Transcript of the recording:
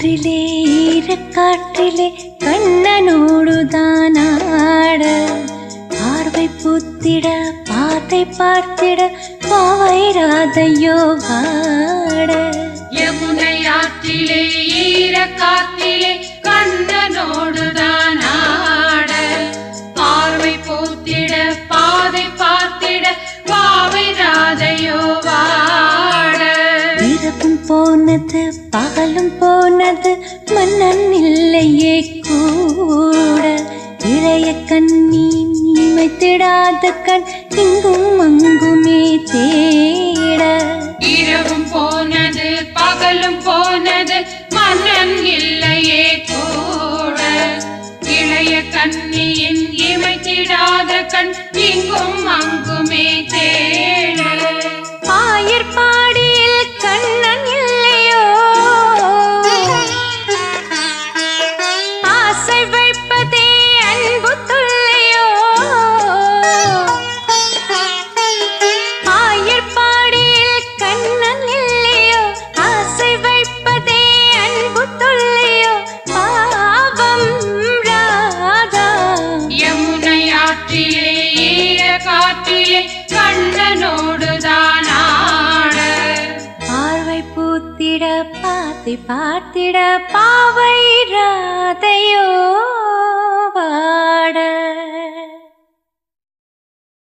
காற்றிலே ஈரக்காற்றிலே கண்ணனோடுதான் ஆட பார்வை பூத்திட பாதை பார்த்திட பாவைராதையோ வாட யமுனை ஆற்றிலே ஈரக்காற்றிலே கண்ணனோடுதான் ஆட பார்வை பூத்திட பாதை பார்த்திட பாவைராதையோ வாட இரவும் போனது பகலும் போனது மன்னன் இல்லையே கூட இளைய கண்ணி நிமைத்திடாத கண் இங்கும் அங்குமே தேட இரவும் போனது பகலும் போனது மன்னன் இல்லையே கூட இளைய கண்ணியின் இமைத்திடாத கண் இங்கும் அங்குமே தேட ஆயர்பாடியில் கண்ணன் இல்லையோ ஆசை வைப்பதே அன்பு தொல்லையோ ஆயர்பாடியில் கண்ணன் இல்லையோ ஆசை வைப்பதே அன்பு தொல்லையோ பாவம் ராதா யமுனை ஆற்றிலே ஈரக்காற்றிலே கண்ணனோடுதான் ஆட பார்வை பூத்திட பாதை பார்த்திட பாவை ராதையோ